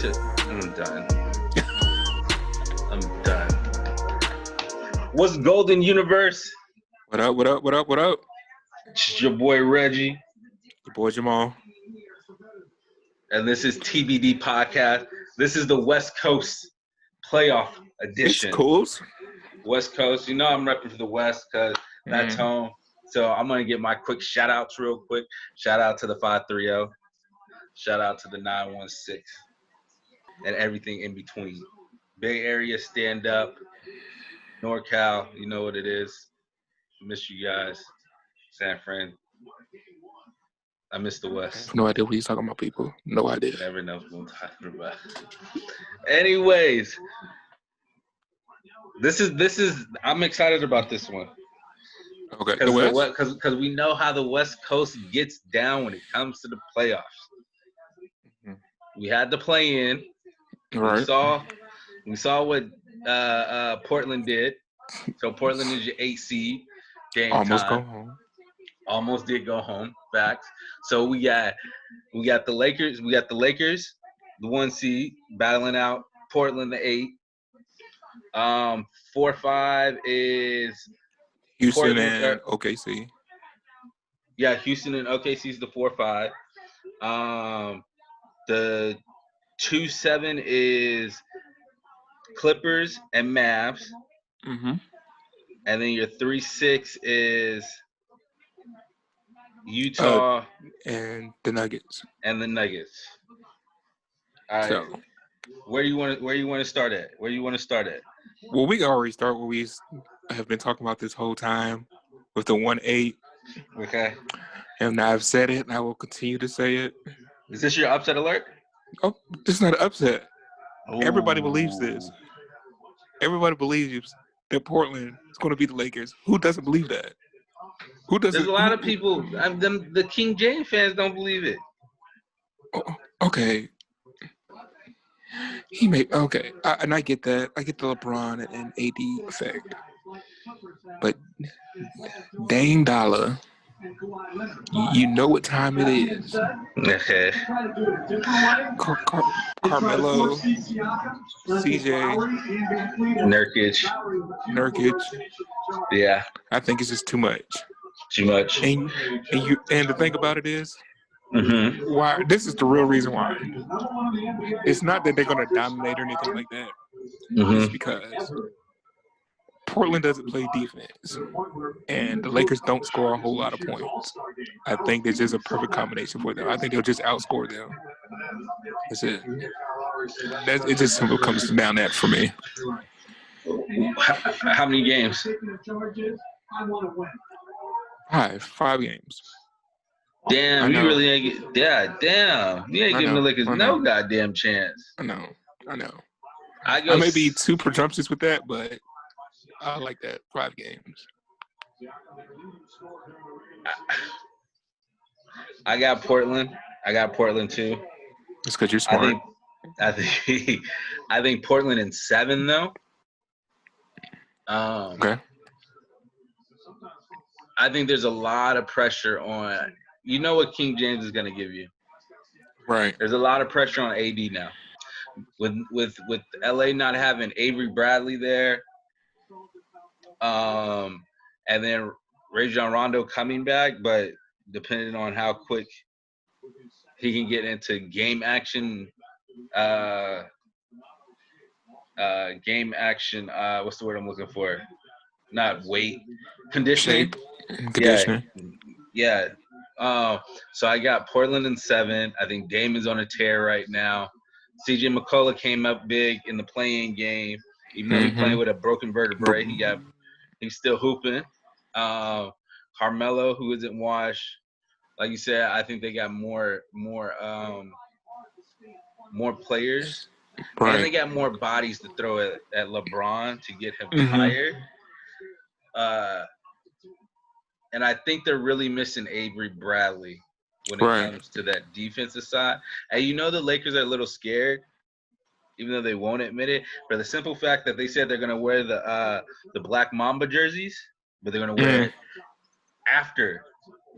I'm done. I'm done. What's Golden Universe? What up, what up, what up, what up? It's your boy Reggie. Your boy Jamal. And this is TBD Podcast. This is the West Coast playoff edition. It's cool. West Coast. You know I'm repping for the West because that's home. So I'm going to get my quick shout-outs real quick. Shout-out to the 530. Shout-out to the 916. And everything in between. Bay Area, stand up. NorCal, you know what it is. Miss you guys. San Fran. I miss the West. I have no idea what he's talking about, people. No idea. Never know what I'm talking about. Anyways, this is. I'm excited about this one. Okay. Because we know how the West Coast gets down when it comes to the playoffs. Mm-hmm. We had to play in. Right. We saw what Portland did. So Portland is your 8 seed. Game Almost time. go home. Almost did go home. Facts. So we got the Lakers. We got the Lakers, the 1 seed, battling out Portland, the 8. 4-5 is Houston Portland, and OKC. Yeah, Houston and OKC is the 4-5. The 2-7 is Clippers and Mavs. Mm-hmm. And then your 3-6 is Utah and the Nuggets. And the Nuggets. All right. So, where you want to start at? Well, we can already start where we have been talking about this whole time with the 1-8. Okay. And I've said it, and I will continue to say it. Is this your upset alert? Oh, this is not an upset. Ooh. Everybody believes this. Everybody believes that Portland is going to beat the Lakers. Who doesn't believe that? Who doesn't? There's a lot of people. The King James fans don't believe it. Oh, okay. And I get that. I get the LeBron and AD effect. But Dame Dollar, you know what time it is. Okay. Carmelo, CJ, Nurkic. Yeah. I think it's just too much. Too much. And the thing about it is, mm-hmm. why? This is the real reason why. It's not that they're going to dominate or anything like that. Mm-hmm. It's because Portland doesn't play defense, and the Lakers don't score a whole lot of points. I think this is a perfect combination for them. I think they'll just outscore them. That's it. It just comes down that for me. How many games? 5 games. Damn, you really ain't damn. You ain't giving the Lakers no goddamn chance. I know. I may be too presumptuous with that, but I like that. 5 games. I got Portland. Too. It's because you're smart. I think Portland in 7 though. Okay. I think there's a lot of pressure on. You know what King James is going to give you. Right. There's a lot of pressure on AD now. With LA not having Avery Bradley there, and then Rajon Rondo coming back, but depending on how quick he can get into game action, what's the word I'm looking for? Not weight, conditioning. Conditioning. Yeah. So I got Portland in 7. I think Dame is on a tear right now. CJ McCullough came up big in the playing game, even though he's playing with a broken vertebrae. He's still hooping. Carmelo, who isn't washed, like you said, I think they got more players, right. And they got more bodies to throw at LeBron to get him tired. And I think they're really missing Avery Bradley when it comes to that defensive side. And the Lakers are a little scared, even though they won't admit it, for the simple fact that they said they're going to wear the Black Mamba jerseys, but they're going to wear it after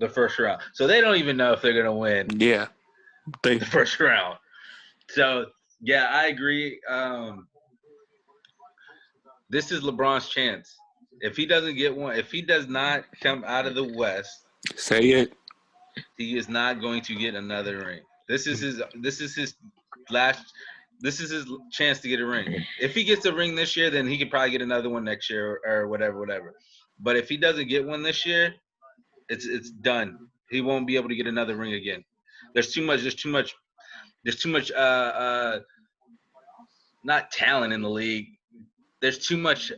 the first round. So they don't even know if they're going to win the first round. So Yeah, I agree. This is LeBron's chance. If he doesn't get one, if he does not come out of the West, Say it. he is not going to get another ring. This is his last. This is his chance to get a ring. If he gets a ring this year, then he could probably get another one next year or whatever. But if he doesn't get one this year, it's done. He won't be able to get another ring again. There's too much. There's too much. There's too much. Not talent in the league. There's too much.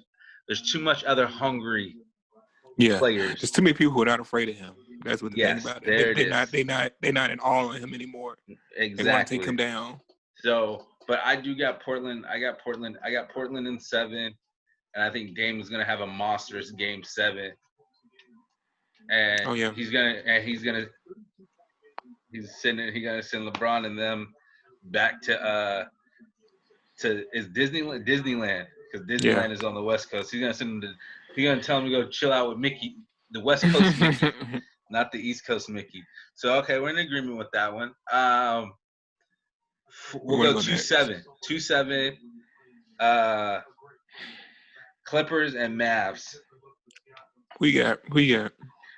There's too much other hungry players. There's too many people who are not afraid of him. That's what the thing Yes, about it. there it They're is. not. They're not in awe of him anymore. Exactly. They want to take him down. So, but I do got Portland. I got Portland in 7, and I think Dame is gonna have a monstrous game 7. And he's gonna send LeBron and them back to is Disneyland because Disneyland is on the West Coast. He's gonna send them to. He's gonna tell them to go chill out with Mickey, the West Coast Mickey, not the East Coast Mickey. So okay, we're in agreement with that one. We'll go 2-7. 2-7. Clippers and Mavs. We got.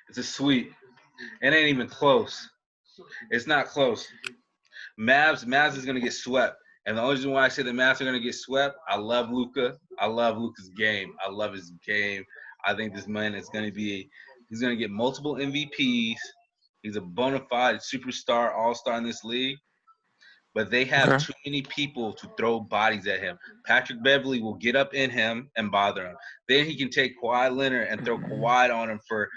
It's a sweep. It ain't even close. It's not close. Mavs is gonna get swept. And the only reason why I say the Mavs are gonna get swept, I love Luka. I love Luka's game. I love his game. I think this man is gonna be. He's gonna get multiple MVPs. He's a bona fide superstar, all-star in this league. But they have too many people to throw bodies at him. Patrick Beverley will get up in him and bother him. Then he can take Kawhi Leonard and throw Kawhi on him for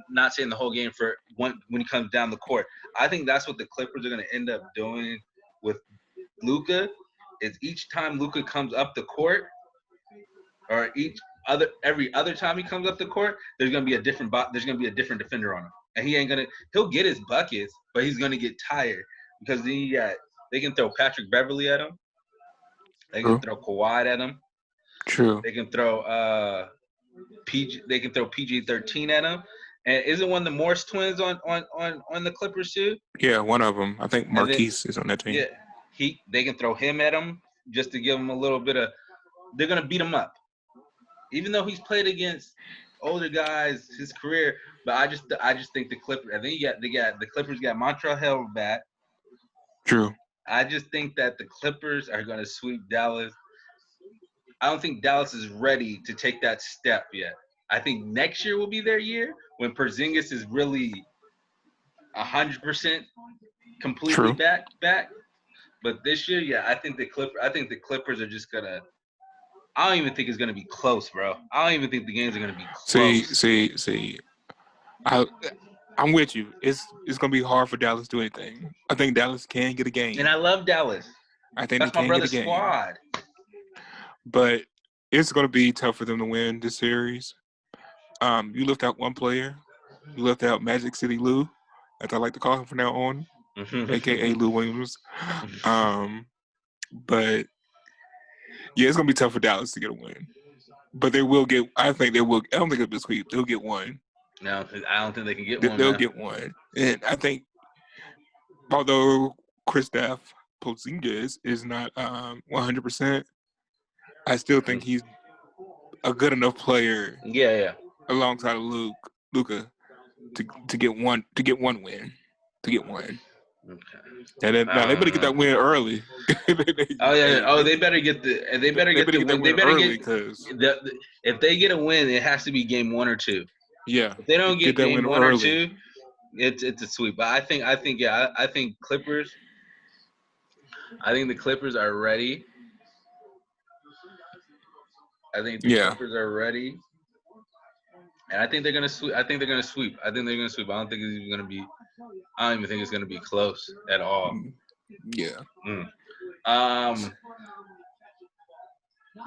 not saying the whole game for when he comes down the court. I think that's what the Clippers are going to end up doing with Luka. Is each time Luka comes up the court, or every other time he comes up the court, there's going to be a different defender on him, and he'll get his buckets, but he's going to get tired because then they can throw Patrick Beverley at him. They can throw Kawhi at him. True. They can throw PG-13 at him. And isn't one of the Morris twins on the Clippers too? Yeah, one of them. I think Marquise is on that team. Yeah, they can throw him at him just to give him a little bit of. They're gonna beat him up, even though he's played against older guys his career. But I just think the Clippers. I think the Clippers got Montreal Harrell back. True. I just think that the Clippers are gonna sweep Dallas. I don't think Dallas is ready to take that step yet. I think next year will be their year when Porzingis is really 100% completely back. But this year, I think the Clippers are just gonna. I don't even think it's gonna be close, bro. I don't even think the games are gonna be close. See. I'm with you. It's gonna be hard for Dallas to do anything. I think Dallas can get a game, and I love Dallas. I think that's they can my brother's get a game. Squad. But it's gonna be tough for them to win this series. You left out one player. You left out Magic City Lou, as I like to call him from now on, aka Lou Williams. But yeah, it's gonna be tough for Dallas to get a win. But they will get. I think they will. I don't think it'll be a sweep. They'll get one. No, I don't think they can get one. They'll get one, and I think although Kristaps Porzingis is not 100%, I still think he's a good enough player. Yeah. Alongside of Luka, to get one win. Okay. And then, now they better get that win early. They better get the win. They better early because if they get a win, it has to be game 1 or 2. Yeah. If they don't get game 1 or 2, it's a sweep. But I think Clippers. I think the Clippers are ready. Clippers are ready. And I think they're gonna sweep. I don't think it's even gonna be. I don't even think it's gonna be close at all. Yeah.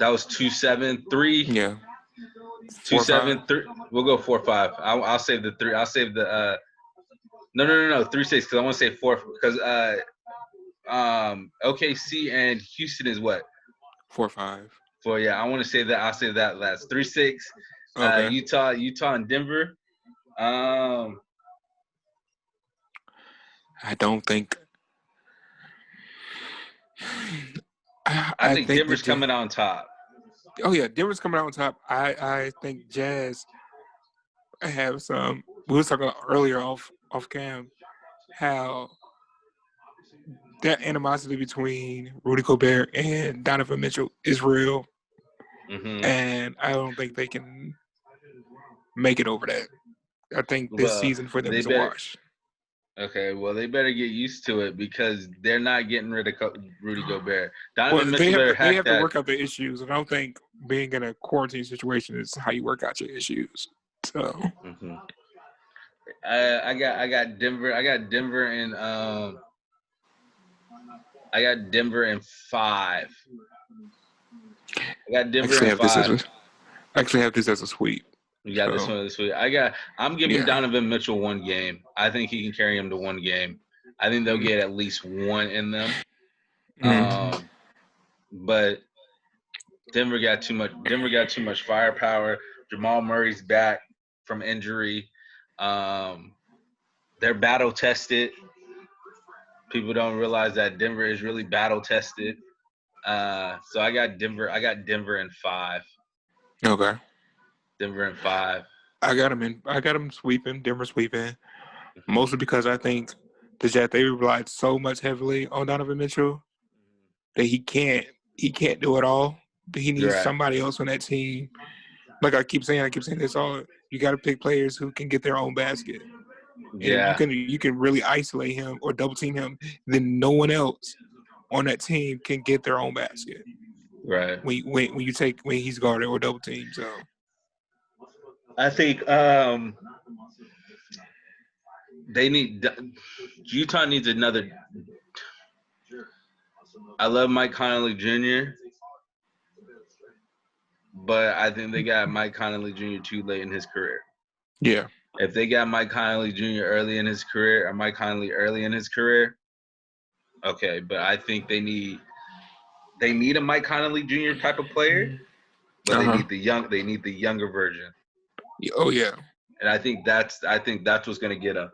That was 2-7-3. Yeah. 2-7-3. We'll go 4-5. I'll save the 3. I'll save the. No. 3-6 because I want to say 4 because OKC and Houston is what? 4-5. 4. Yeah, I want to say that. I'll say that last 3-6. Okay. Utah and Denver. I don't think. I think think Denver's coming out on top. Oh yeah, Denver's coming out on top. I think Jazz have some. We were talking earlier off cam how that animosity between Rudy Gobert and Donovan Mitchell is real, and I don't think they can make it over that. I think this season for them is a wash. Okay, well they better get used to it because they're not getting rid of Rudy Gobert. Donovan Mitchell better hack that. They have to work out their issues, and I don't think being in a quarantine situation is how you work out your issues. So, I got Denver. I got Denver in I got Denver in 5. I got Denver in 5. I actually have this as a sweep. You got this one this week. I'm giving Donovan Mitchell 1 game. I think he can carry him to 1 game. I think they'll get at least 1 in them. But Denver got too much firepower. Jamal Murray's back from injury. They're battle tested. People don't realize that Denver is really battle tested. So I got Denver in 5. Okay. Denver in 5. I got them sweeping. Denver sweeping. Mostly because I think the Jets, they relied so much heavily on Donovan Mitchell that he can't do it all. He needs somebody else on that team. Like I keep saying this all. You got to pick players who can get their own basket. Yeah. And you can really isolate him or double team him. Then no one else on that team can get their own basket. Right. When he's guarded or double teamed. So I think Utah needs another. I love Mike Conley Jr., but I think they got Mike Conley Jr. too late in his career. Yeah. If they got Mike Conley Jr. early in his career, or Mike Conley early in his career, okay. But I think they need a Mike Conley Jr. type of player, but they need the younger version. Oh yeah. And I think that's what's gonna get them.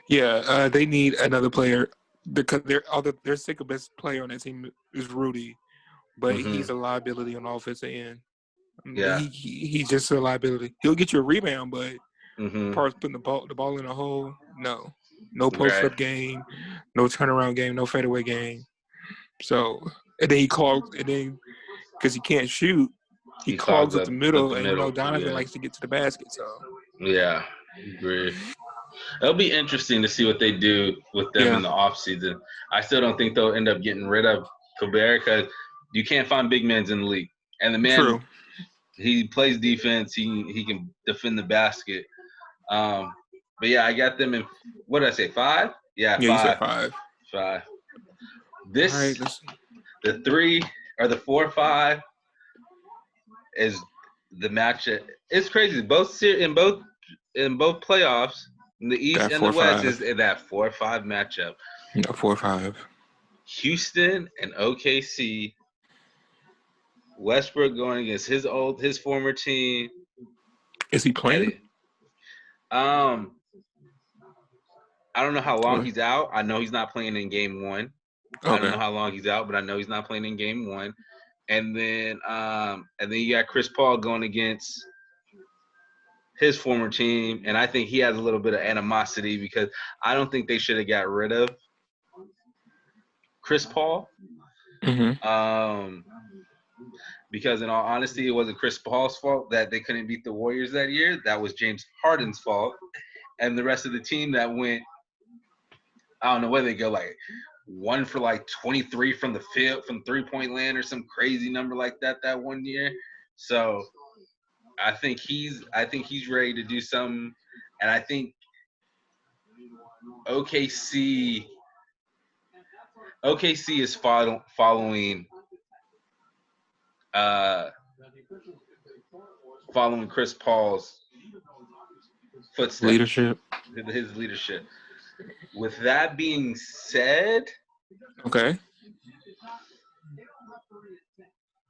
Yeah, they need another player because their second best player on that team is Rudy, but he's a liability on the offensive end. Yeah, he's just a liability. He'll get you a rebound, but as far as putting the ball in a hole, no post up game, no turnaround game, no fadeaway game. So and then because he can't shoot, he clogs up the middle, and Donovan likes to get to the basket. So yeah, agree. It'll be interesting to see what they do with them in the offseason. I still don't think they'll end up getting rid of Gobert because you can't find big men in the league. And the man, he plays defense. He can defend the basket. But yeah, I got them in. What did I say? 5? Yeah, 5. You said 5. 5. The 3 or the 4-5 is the matchup. It's crazy. In both playoffs. In the East and the West is that 4-5 matchup. 4-5. Houston and OKC. Westbrook going against his former team. Is he playing? I don't know how long he's out. I know he's not playing in game 1. Okay. I don't know how long he's out, but I know he's not playing in game 1. And then you got Chris Paul going against his former team, and I think he has a little bit of animosity because I don't think they should have got rid of Chris Paul. Because in all honesty, it wasn't Chris Paul's fault that they couldn't beat the Warriors that year. That was James Harden's fault. And the rest of the team that went, I don't know where they go, like 1 for like 23 from the field, from 3-point land or some crazy number like that one year. So I think he's ready to do something, and I think OKC is following Chris Paul's footsteps. His leadership. With that being said, okay,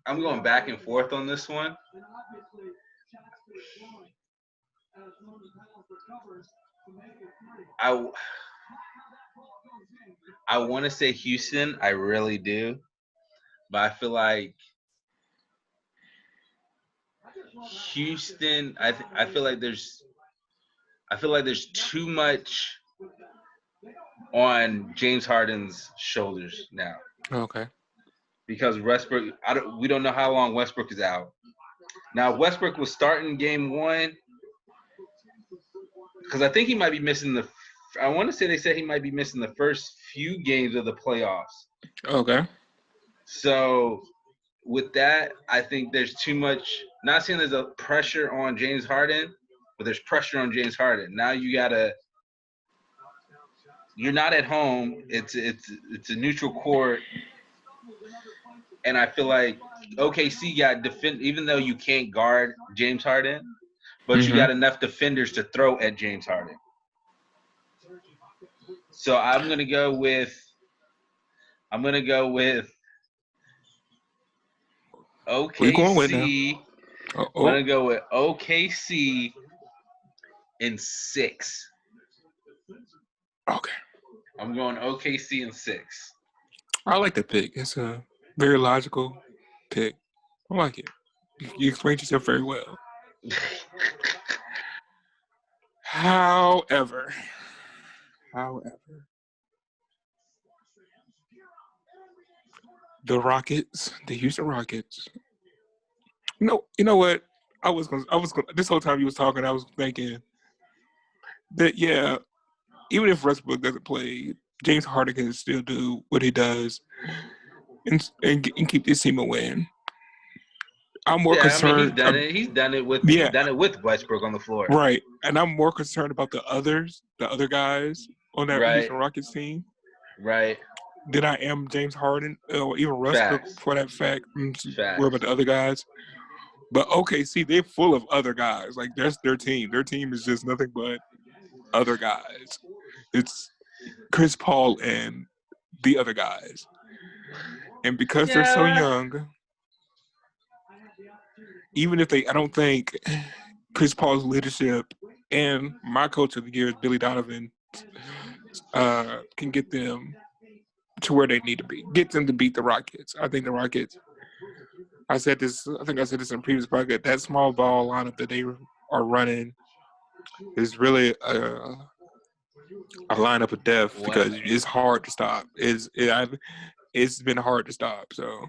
I'm going back and forth on this one. I want to say Houston. I really do. but I feel like Houston. I feel like there's too much on James Harden's shoulders now Okay. because Westbrook. We don't know how long Westbrook is out. Now Westbrook was starting game one because I think he might be missing the. I want to say they said he might be missing the first few games of the playoffs. Okay. So with that, I think there's too much. Not saying there's a pressure on James Harden, but there's pressure on James Harden. Now you gotta. You're not at home. It's a neutral court, and I feel like OKC got defend. Even though you can't guard James Harden, but you got enough defenders to throw at James Harden. So I'm gonna go with Where you going with now? OKC. I'm gonna go with OKC in 6. Okay. I'm going OKC in 6. I like that pick. It's a very logical pick. I like it. You explained yourself very well. However, the Houston Rockets. You know what? I was gonna. This whole time you was talking, I was thinking that even if Westbrook doesn't play, James Harden can still do what he does and keep this team a win. I'm more concerned. He's done it. He's done it with Westbrook on the floor. Right, and I'm more concerned about the other guys on that Houston Rockets team. Right. Than I am James Harden or even Westbrook for that fact. Worry about the other guys. But OKC, they're full of other guys. Like that's their team. Their team is just nothing but other guys. It's Chris Paul and the other guys. And because they're so young, even if I don't think Chris Paul's leadership and my coach of the year is Billy Donovan can get them to where they need to be. Get them to beat the Rockets. I think the Rockets. I think I said this in a previous podcast. That small ball lineup that they are running is really a lineup of death because it's hard to stop. It's been hard to stop. So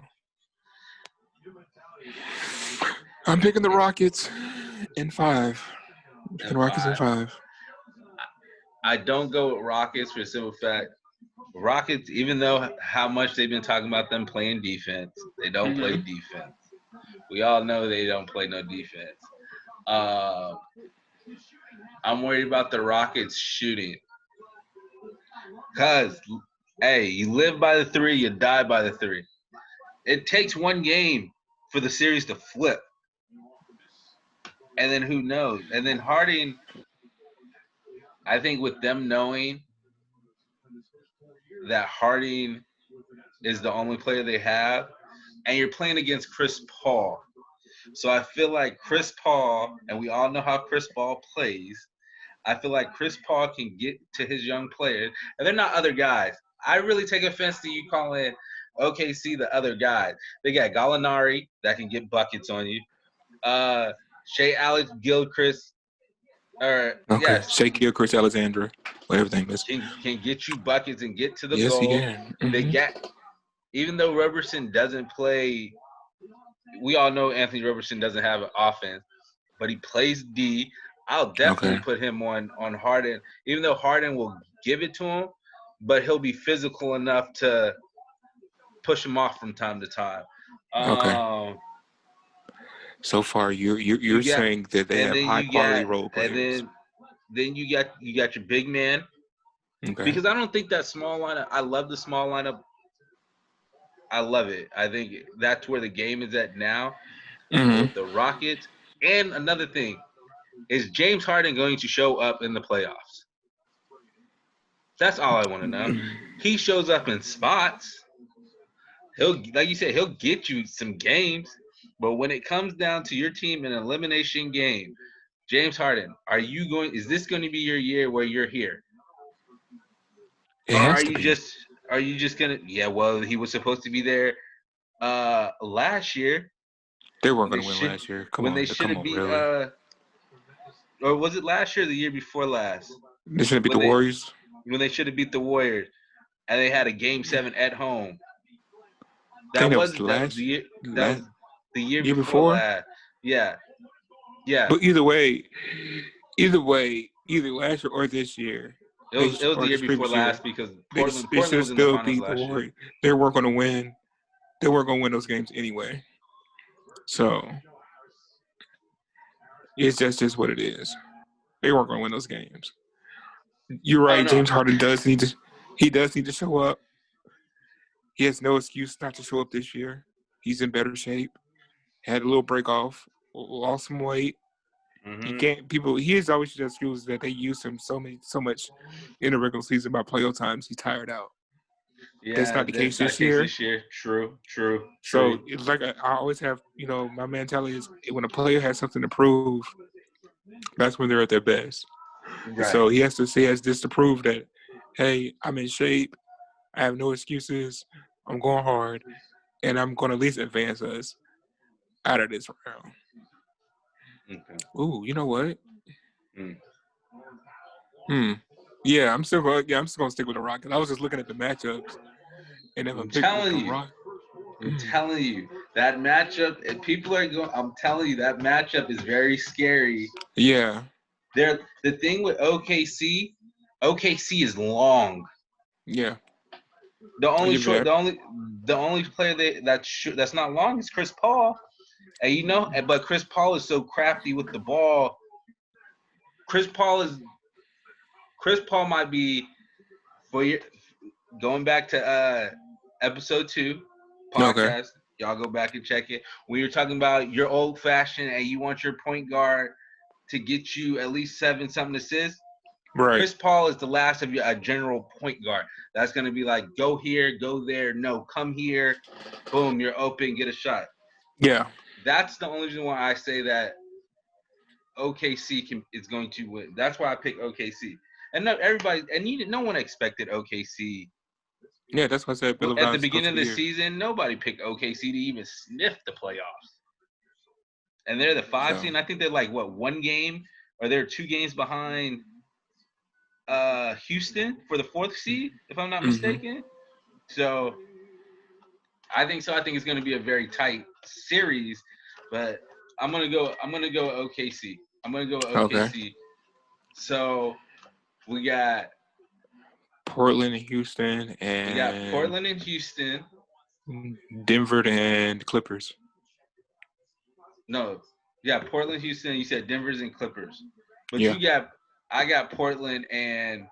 I'm picking the Rockets in 5. I don't go with Rockets for the simple fact. Rockets, even though how much they've been talking about them playing defense, they don't play defense. We all know they don't play no defense. I'm worried about the Rockets shooting. Because, hey, you live by the 3, you die by the 3. It takes one game for the series to flip. And then who knows? And then Harding, I think with them knowing that Harding is the only player they have, and you're playing against Chris Paul. So I feel like Chris Paul, and we all know how Chris Paul plays, I feel like Chris Paul can get to his young players, and they're not other guys. I really take offense to you calling OKC the other guys. They got Gallinari that can get buckets on you. Shea Alex Gilchrist. Shea Gilchrist Alexandra. Everything is can get you buckets and get to the goal. He can. They got, even though Roberson doesn't play, we all know Anthony Roberson doesn't have an offense, but he plays D. I'll definitely put him on Harden, even though Harden will give it to him, but he'll be physical enough to push him off from time to time. So far, you're saying that they have high quality role players, and then you got your big man. Okay. Because I don't think that small lineup. I love the small lineup. I love it. I think that's where the game is at now with the Rockets. And another thing, is James Harden going to show up in the playoffs? That's all I want to know. He shows up in spots. He'll, like you said, he'll get you some games. But when it comes down to your team in an elimination game, James Harden, is this going to be your year where you're here? Or are you just gonna? Yeah, well, he was supposed to be there Last year They weren't when they going to win should last year. when they should Come have on, beat really? or was it last year or the year before last? They should have beat When the they Warriors. when they should have beat the Warriors and they had a game 7 at home. I think that was the That was last, the year that last was the year year before before. last. Yeah. Yeah. But either way, either last year or this year, It was the or year this before previous year, last because they should Portland have was in the still finals beat the last year. Warriors. They weren't going to win. They weren't going to win those games anyway. So it's just what it is. They weren't going to win those games. You're Oh right. no. James Harden does need to. He does need to show up. He has no excuse not to show up this year. He's in better shape. Had a little break off. Lost some weight. He Mm-hmm. can't. People. He has always used excuses that they use him so much in the regular season by playoff times. He's tired out. That's Yeah, not the that's case not the this case year. this year. True, true, So true. it's like I always have. My mentality is when a player has something to prove, that's when they're at their best. Right. So he has this to prove that, hey, I'm in shape. I have no excuses. I'm going hard, and I'm going to at least advance us out of this round. Okay. Ooh, you know what? Mm. Hmm. Yeah, I'm still going. Yeah, I'm still going to stick with the Rockets. I was just looking at the matchups, and if I I'm pick with telling the you. Rock, I'm telling you that matchup. And people are going. I'm telling you that matchup is very scary. yeah, The thing with OKC is long. yeah, The I only give you short, that. the only player that's not long is Chris Paul. And but Chris Paul is so crafty with the ball. Chris Paul is Chris Paul might be for your going back to episode 2 Okay, podcast. Y'all go back and check it. When you're talking about your old fashioned and you want your point guard to get you at least 7 something assists, right. Chris Paul is the last of a general point guard. That's going to be like, go here, go there. No, come here. Boom, you're open, get a shot. Yeah, That's the only reason why I say that is going to win. That's why I pick OKC. And no one expected OKC. yeah. That's why I said Bill At the Brown's coach beginning of of the the year. season, nobody picked OKC to even sniff the playoffs. And they're the 5 So, seed. I think they're like what, 1 game or they're 2 games behind Houston for the 4th seed, if I'm not mm-hmm. mistaken. So I think so. I think it's going to be a very tight series, but I'm gonna go OKC. I'm gonna go Okay. OKC. So we got Portland, Houston, and Portland and Houston. Denver and Clippers. No, yeah, Portland, Houston. You said Denver's and Clippers, but Yeah. I got Portland and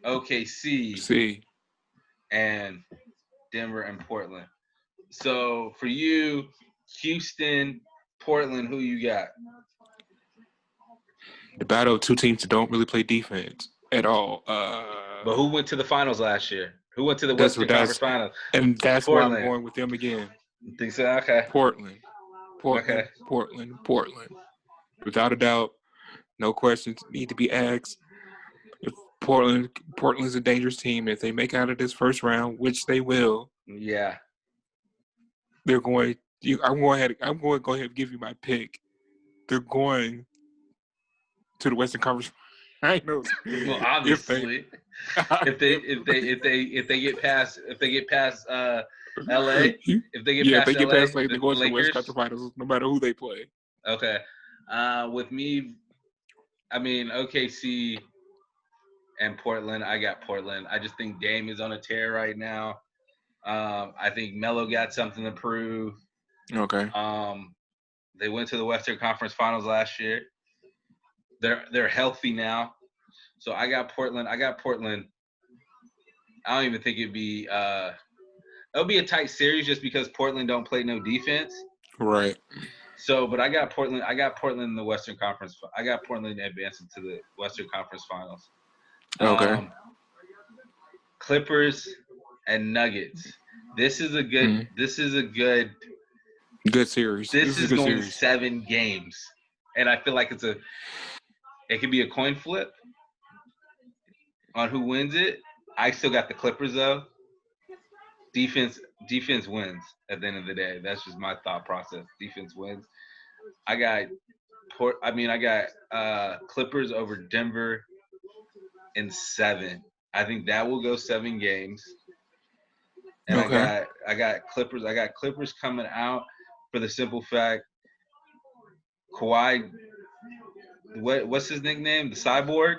OKC See, and Denver and Portland. So for you, Houston, Portland, who you got? the battle of two teams that don't really play defense at all. But who went to the finals last year? Who went to the That's Western what Conference that's, Finals? and that's why I'm Portland. going with them again. Think so? Okay. Portland, Okay. Portland, Portland, Portland. Without a doubt, no questions need to be asked. If Portland's a dangerous team. If they make out of this first round, which they will, Yeah. they're going. I'm going to go ahead and give you my pick. They're going to the Western Conference Finals Well, if they. obviously, if they get past LA, if they get Yeah, if they past get LA, past like they the go to the West Lakers. Conference Finals, no matter who they play. Okay. With me, I mean OKC and Portland. I got Portland. I just think Dame is on a tear right now. I think Melo got something to prove. Okay. They went to the Western Conference Finals last year. They're healthy now. So I got Portland. I don't even think it'll be a tight series just because Portland don't play no defense. Right. So, but I got Portland. I got Portland in the Western Conference. I got Portland advancing to the Western Conference Finals. Okay. Clippers and Nuggets. This is a good. Mm-hmm. This is a good. Good series. This This is a is good going series. 7 games, and I feel like it could be a coin flip on who wins it. I still got the Clippers though. Defense defense wins at the end of the day. That's just my thought process. Defense wins. I got Clippers over Denver in 7. I think that will go 7 games. And Okay. I got Clippers. I got Clippers coming out for the simple fact Kawhi. What's his nickname? The Cyborg.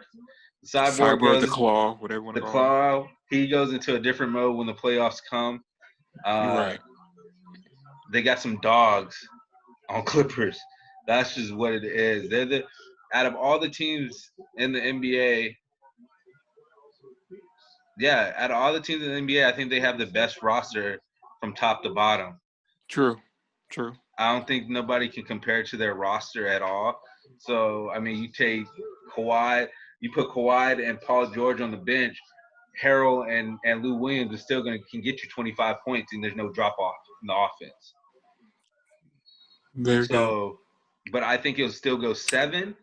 The Cyborg Cyber, the goes claw, whatever you want to the call him. claw. He goes into a different mode when the playoffs come. You're right. They got some dogs on Clippers. That's just what it is. They're out of all the teams in the NBA. Yeah, out of all the teams in the NBA, I think they have the best roster from top to bottom. True. I don't think nobody can compare to their roster at all. So, I mean, you take Kawhi, you put Kawhi and Paul George on the bench, Harrell and Lou Williams is still can get you 25 points, and there's no drop off in the offense. Very good. So, but I think it'll still go 7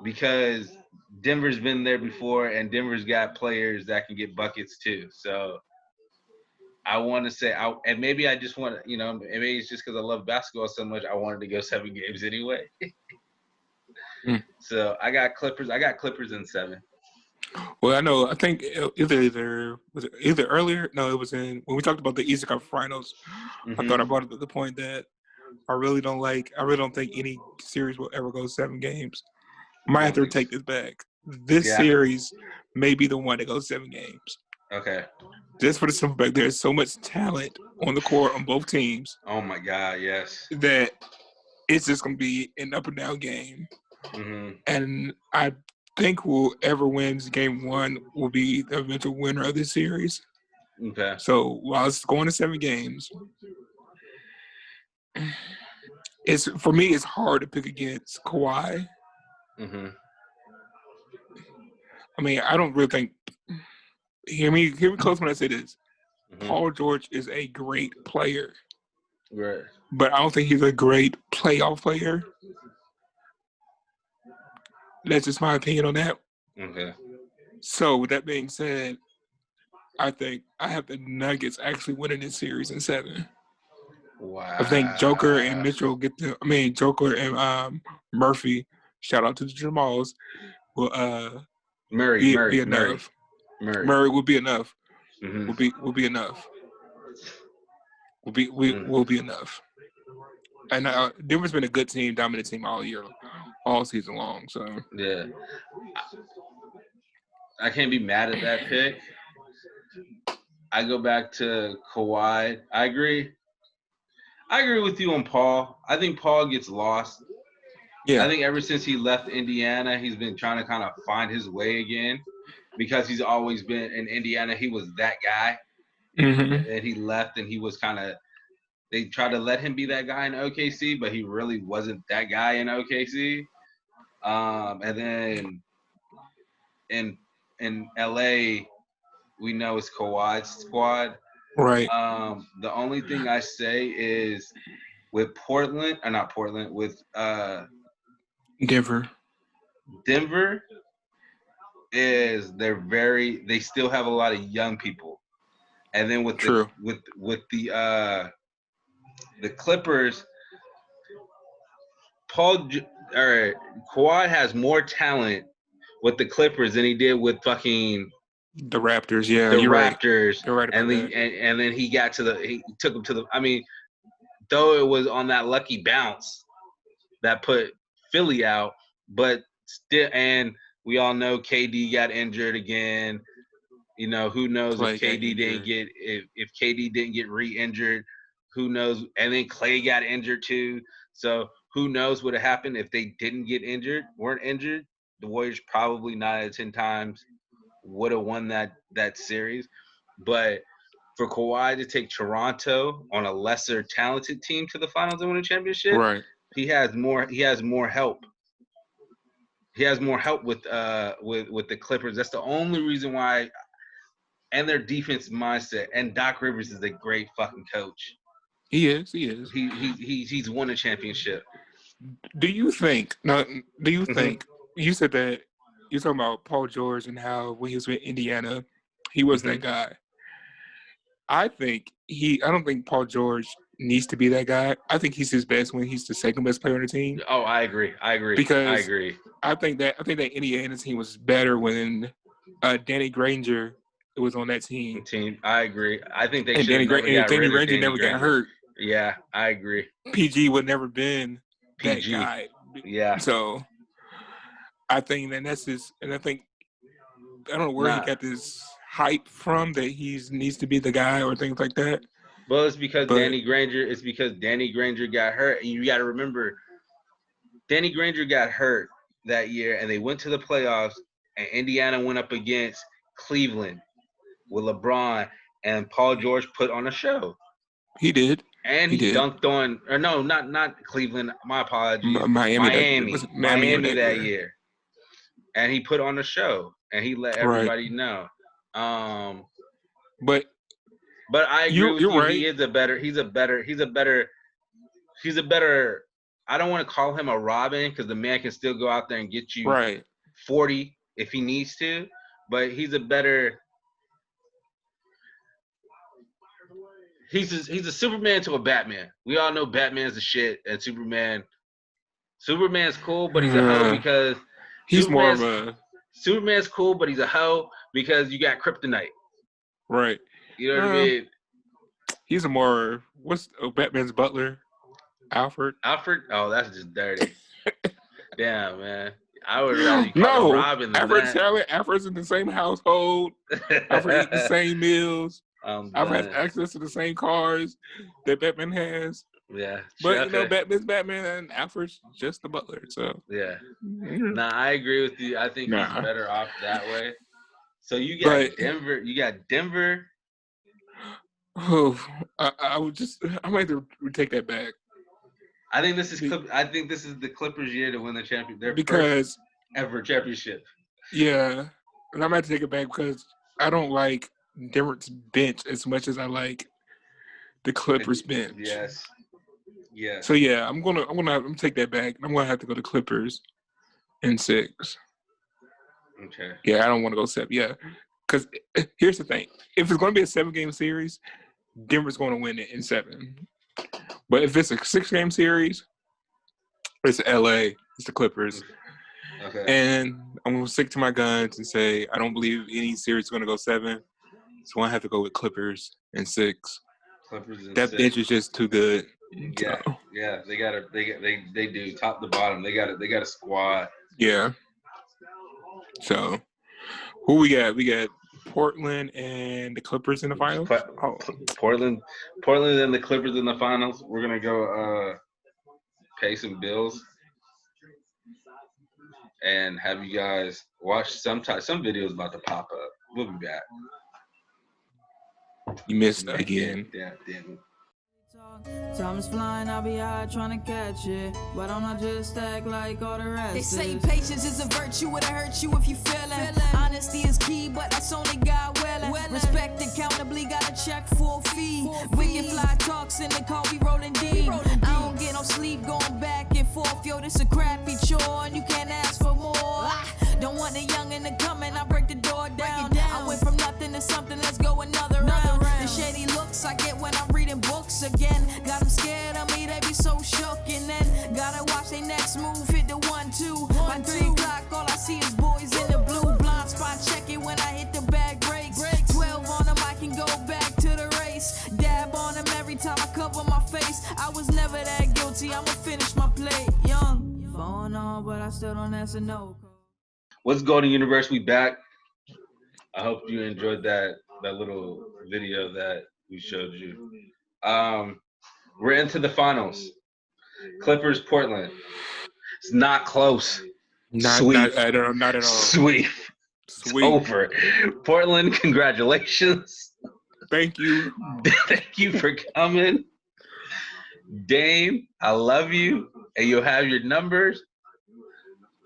because Denver's been there before, and Denver's got players that can get buckets too. So I want to say, and maybe I just want to, maybe it's just because I love basketball so much, I wanted to go 7 games anyway. So I got Clippers. I got Clippers in 7. Well, I think either earlier. No, it was when we talked about the Eastern Conference Finals. Mm-hmm. I thought I brought up the point that I really don't think any series will ever go 7 games. Might have to take this back. This series may be the one that goes 7 games. Okay. Just for the simple fact, there's so much talent on the court on both teams. Oh my God, yes. That it's just gonna be an up and down game. Mm-hmm. And I think whoever wins game 1 will be the eventual winner of this series. Okay. So while it's going to 7 games, for me it's hard to pick against Kawhi. Mm-hmm. I mean, I don't really think. Hear me close when I say this. Mm-hmm. Paul George is a great player. Right. But I don't think he's a great playoff player. That's just my opinion on that. Okay. So with that being said, I think I have the Nuggets actually winning this series in 7. Wow. I think Joker and Mitchell Joker and Murphy, shout out to the Jamals, will Murray be enough. Murray will be enough. Mm-hmm. Will be enough. Will be enough. And Denver's been a good team, dominant team all season long. So yeah, I can't be mad at that pick. I go back to Kawhi. I agree with you on Paul. I think Paul gets lost. Yeah. I think ever since he left Indiana, he's been trying to kind of find his way again because he's always been in Indiana. He was that guy. Mm-hmm. And then he left and he was kind of – they tried to let him be that guy in OKC, but he really wasn't that guy in OKC. And then in LA, we know it's Kawhi's squad. Right. The only thing I say is with with Denver is they still have a lot of young people. And then with the Clippers, Kawhi has more talent with the Clippers than he did with fucking the Raptors. Yeah, the Raptors. Right. You're right about that. And then he took him to the. I mean, though it was on that lucky bounce that put Philly out, but still, and we all know KD got injured again. You know, who knows if KD didn't get re-injured, who knows? And then Clay got injured too. So who knows what would have happened if they weren't injured? The Warriors probably 9 out of 10 times would have won that series. But for Kawhi to take Toronto on a lesser talented team to the finals and win a championship, right? He has more help. He has more help with the Clippers. That's the only reason why. And their defense mindset. And Doc Rivers is a great fucking coach. He is. He's won a championship. Do you think? You said that you're talking about Paul George and how when he was with Indiana, he was that guy. I don't think Paul George needs to be that guy. I think he's his best when he's the second best player on the team. Oh, I agree. Because I think that Indiana team was better when Danny Granger was on that team. I agree. I think they should have never got Danny rid of Granger never got hurt. Yeah, I agree. PG would never been that guy. Yeah. So I think that that's his, and I think I don't know where he got this hype from that he needs to be the guy or things like that. Well, it's because Danny Granger got hurt, and you got to remember, Danny Granger got hurt that year, and they went to the playoffs, and Indiana went up against Cleveland with LeBron, and Paul George put on a show. He did. And he dunked on, or no, not Cleveland. My apologies. Miami that year. And he put on a show, and he let everybody know. But I agree with you. Right. He's a better. I don't want to call him a Robin because the man can still go out there and get you 40 if he needs to. But he's a better. He's a Superman to a Batman. We all know Batman's the shit, and Superman's cool, but he's a hoe because Superman's cool, but he's a hoe because you got kryptonite. Right. You know what I mean? He's what's Batman's butler? Alfred? Oh, that's just dirty. Damn, man. I would rather you call him Robin than that. Alfred's in the same household. Alfred eats the same meals. Alfred has access to the same cars that Batman has. Yeah. But, Batman's Batman and Alfred's just the butler, so. Yeah. Nah, I agree with you. I think he's better off that way. So you got Denver. Oh, I might have to take that back. I think this is the Clippers' year to win the championship. Because first ever championship. Yeah, and I might take it back because I don't like Denver's bench as much as I like the Clippers' bench. Yes. Yeah. So yeah, I'm gonna take that back. I'm gonna have to go to Clippers in 6. Okay. Yeah, I don't want to go 7. Yeah, because here's the thing: if it's going to be a 7-game series, Denver's going to win it in 7. But if it's a 6-game series, it's LA. It's the Clippers. Okay. And I'm going to stick to my guns and say I don't believe any series is going to go 7. So I have to go with Clippers in 6. Clippers in that 6. bench is just too good. Yeah. So. Yeah. They do top to bottom. They got a squad. Yeah. So who we got? We got Portland and the Clippers in the finals. Portland and the Clippers in the finals. We're gonna go pay some bills and have you guys watch some videos about to pop up. We'll be back. You missed again. Yeah, damn. Time is flying, I'll be high trying to catch it. Why don't I just act like all the rest? They say patience is a virtue, it'll hurt you if you feelin'. Honesty is key, but that's only God willing. Respect accountably, gotta check for a fee. Wicked fly talks in the car, we rollin' deep. I don't get no sleep going back and forth. Yo, this a crappy chore and you can't ask for more. Don't want the youngin' to come and I break the door down. I went from nothing to something, let's go another round. The shady looks I get when I'm reading books again. Got them scared of me, they be so shook. And then gotta watch they next move, hit the 1-2. By 3 o'clock, all I see is boys in the blue. Blind spot check it when I hit the bag breaks. 12 on them, I can go back to the race. Dab on them every time I cover my face. I was never that guilty, I'ma finish my play. Young, phone on, but I still don't answer no. What's going on, Universe? We back. I hope you enjoyed that little video that we showed you. We're into the finals. Clippers, Portland. It's not close. Not at all. Sweep. It's over. Portland, congratulations. Thank you. Thank you for coming. Dame, I love you, and you'll have your numbers.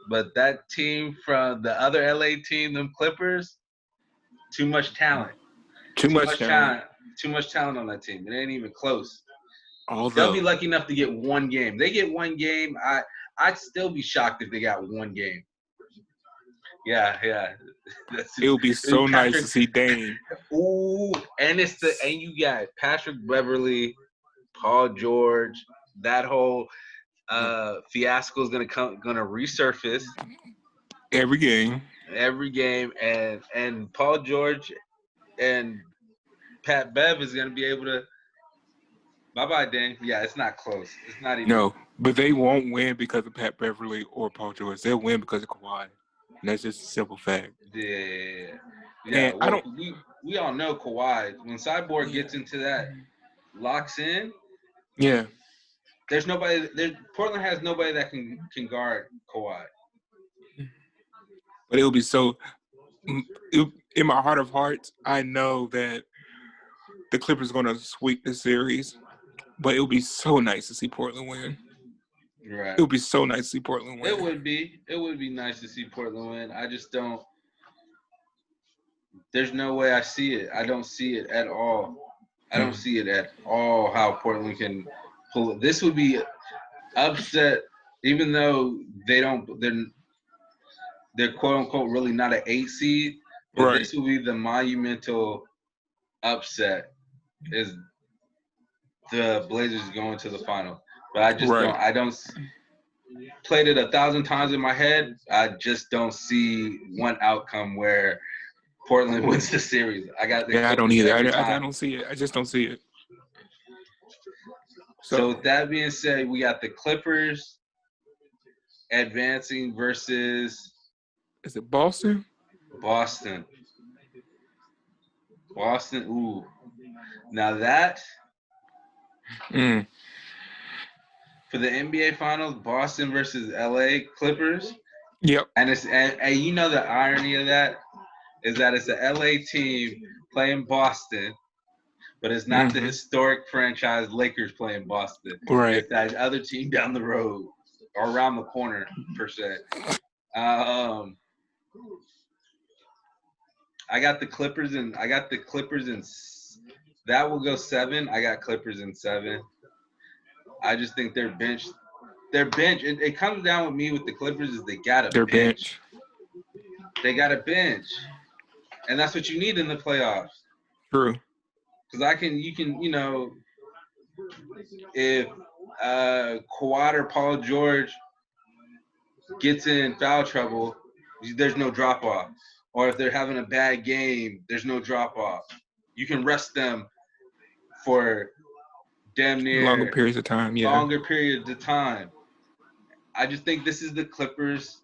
But that team from the other LA team, them Clippers, too much talent. Too much talent on that team. It ain't even close. They'll be lucky enough to get 1 game. They get 1 game, I'd still be shocked if they got 1 game. Yeah. It would be so nice to see Dame. Ooh, and you got Patrick Beverly, Paul George. That whole fiasco is gonna resurface Every game, and Paul George and Pat Bev is gonna be able to. Bye, Dame. Yeah, it's not close. It's not even. no, but they won't win because of Pat Beverly or Paul George. They'll win because of Kawhi. And that's just a simple fact. Yeah. And Well, we all know Kawhi. When Cyborg gets into that, locks in. Yeah. There's nobody. Portland has nobody that can guard Kawhi. But it will be so. In my heart of hearts, I know that the Clippers are going to sweep the series, but it would be so nice to see Portland win. Right. It would be so nice to see Portland win. It would be. It would be nice to see Portland win. I just don't. There's no way I see it. I don't see it at all. I don't see it at all how Portland can pull it. This would be upset, even though they're quote unquote really not an 8 seed. But right. This will be the monumental upset is the Blazers going to the final. But I just don't played it 1,000 times in my head. I just don't see one outcome where Portland wins the series. I don't either. I don't see it. I just don't see it. So with that being said, we got the Clippers advancing versus. Is it Boston? Boston. Ooh. Now that. For the NBA Finals, Boston versus LA Clippers. Yep. And you know the irony of that is that it's a LA team playing Boston, but it's not the historic franchise Lakers playing Boston. Right. It's that other team down the road or around the corner per se. I got the Clippers and that will go 7. I got Clippers in 7. I just think their bench. It comes down with me with the Clippers is they got a bench. They got a bench, and that's what you need in the playoffs. True. Because if Kawhi or Paul George gets in foul trouble, there's no drop off. Or if they're having a bad game, there's no drop off. You can rest them for damn near longer periods of time. I just think this is the Clippers.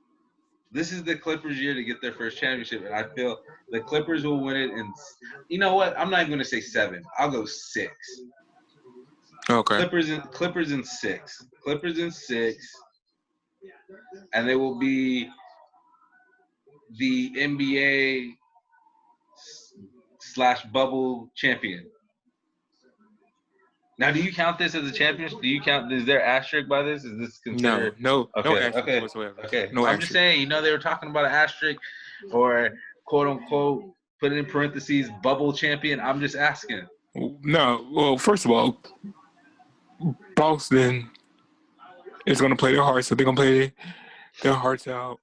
This is the Clippers' year to get their first championship, and I feel the Clippers will win it. And you know what? I'm not even going to say 7. I'll go 6. Okay. Clippers in 6. And they will be the NBA / bubble champion. Now, do you count this as a championship? Is there asterisk by this? Is this considered? No asterisk whatsoever. Okay. No I'm asterisk. just saying, they were talking about an asterisk or quote unquote, put it in parentheses, bubble champion. I'm just asking. No. Well, first of all, Boston is going to play their hearts, so they're going to play their hearts out.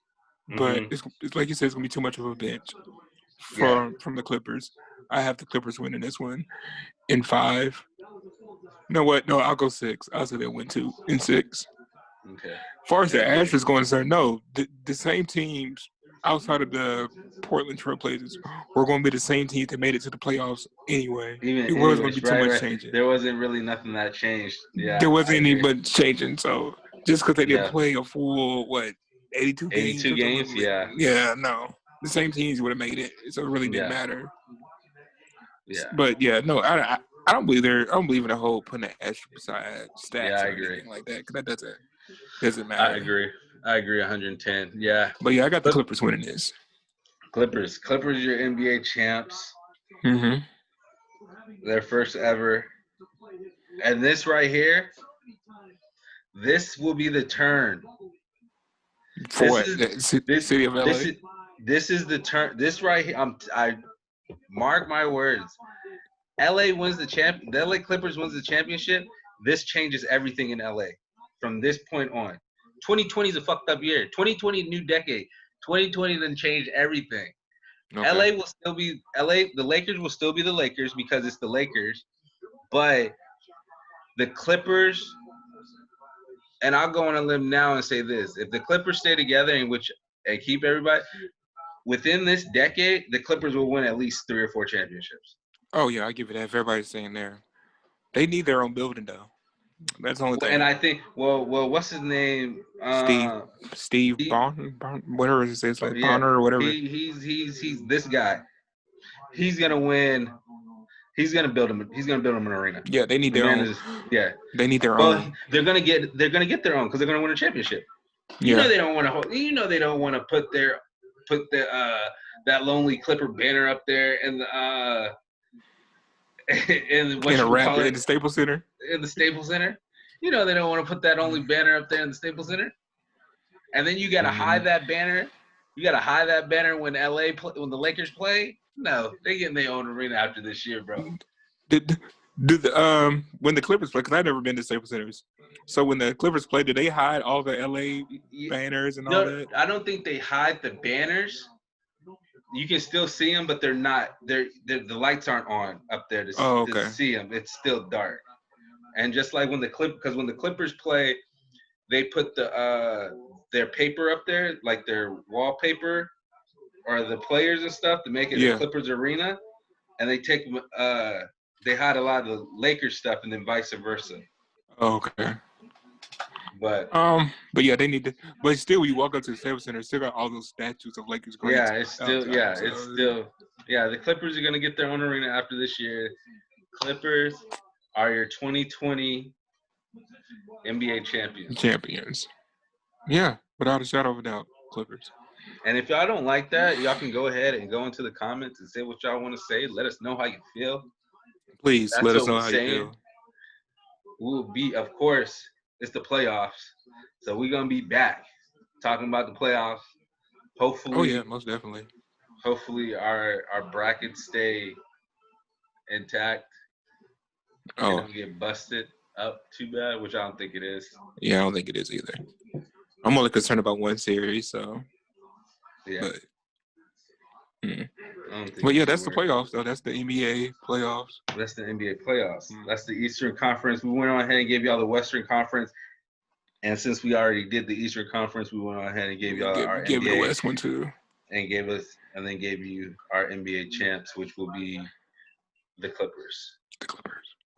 But it's like you said, it's going to be too much of a bench from the Clippers. I have the Clippers winning this one in 5. You know what? No, I'll go 6. I'll say they'll win 2 in 6. Okay. As far as the asterisk is concerned, no. The same teams outside of the Portland Trailblazers were going to be the same team that made it to the playoffs anyway. It wasn't going to be too much changing. There wasn't really nothing that changed. Yeah. There wasn't any much changing. So just because they didn't play a full, 82 games? 82 games, yeah. Yeah, no. The same teams would have made it. So it really didn't matter. Yeah. But, no, I don't believe I don't believe in the whole putting an extra beside stats or anything like that, because that doesn't matter. I agree 110. Yeah. But I got the Clippers winning this. Clippers, your NBA champs. Mm-hmm. Their first ever. And this right here, this will be the turn. For what? City of LA? This is the turn. This right here, I mark my words. LA wins the LA Clippers wins the championship. This changes everything in LA from this point on. 2020 is a fucked up year. 2020, new decade. 2020 done changed everything. Okay. LA will still be LA. The Lakers will still be the Lakers because it's the Lakers, but the Clippers. And I'll go on a limb now and say this: if the Clippers stay together and keep everybody within this decade, the Clippers will win at least 3 or 4 championships. Oh yeah, I give it that. If everybody's saying there, they need their own building though. That's the only thing. And I think, well, what's his name? Steve Bonner, whatever it says, like Bonner or whatever. He's this guy. He's gonna win. He's gonna build him. He's gonna build him an arena. Yeah, they need their own. They need their own. They're gonna get their own because they're gonna win a championship. You know they don't want to. You know they don't want to put that lonely Clipper banner up there in the in the Staples Center. In the Staples Center. You know they don't want to put that only banner up there in the Staples Center. And then you gotta hide that banner. You gotta hide that banner when when the Lakers play. No, they getting their own arena after this year, bro. When the Clippers play, because I've never been to Staples Centers. So when the Clippers play, do they hide all the LA banners and all that? I don't think they hide the banners. You can still see them, but they're not. The lights aren't on up there to see them. It's still dark. And just like when the Clippers play, they put their paper up there, like their wallpaper, or the players and stuff to make it the Clippers arena, and they hide a lot of the Lakers stuff, and then vice versa. Okay. But yeah, they need to. But still, when you walk up to the Staples Center, it's still got all those statues of Lakers greats. Yeah, it's still. The Clippers are gonna get their own arena after this year. Clippers are your 2020 NBA champions. Yeah, without a shadow of a doubt, Clippers. And if y'all don't like that, y'all can go ahead and go into the comments and say what y'all want to say. Let us know how you feel. Please let us know how you feel. We'll be, of course, it's the playoffs. So we're going to be back talking about the playoffs. Hopefully. Oh, yeah, most definitely. Hopefully our brackets stay intact. Oh. Don't get busted up too bad, which I don't think it is. Yeah, I don't think it is either. I'm only concerned about one series, so. Yeah. But yeah, that's the playoffs, though. That's the NBA playoffs. That's the NBA playoffs. That's the Eastern Conference. We went on ahead and gave y'all the Western Conference. And since we already did the Eastern Conference, we went on ahead and gave y'all our NBA. The West one, too. And gave you our NBA champs, which will be the Clippers.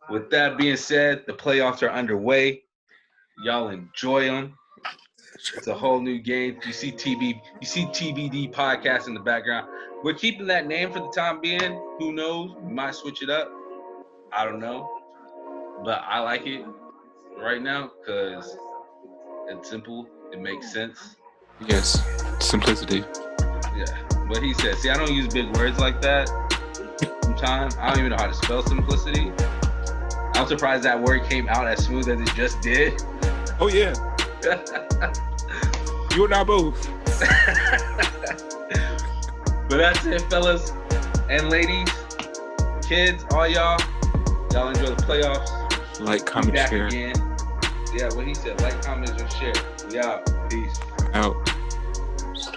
With that being said, the playoffs are underway. Y'all enjoy them. It's a whole new game. You see TBD podcast in the background. We're keeping that name for the time being. Who knows? We might switch it up. I don't know. But I like it right now because it's simple. It makes sense. Yes. Simplicity. Yeah. But he said, see, I don't use big words like that sometimes. I don't even know how to spell simplicity. I'm surprised that word came out as smooth as it just did. Oh, yeah. You and I both. But that's it, fellas and ladies, kids, all y'all. Y'all enjoy the playoffs. Like, comment, share. Again. Yeah, what he said. Like, comment, and share. We out. Peace. Out.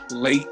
Slate.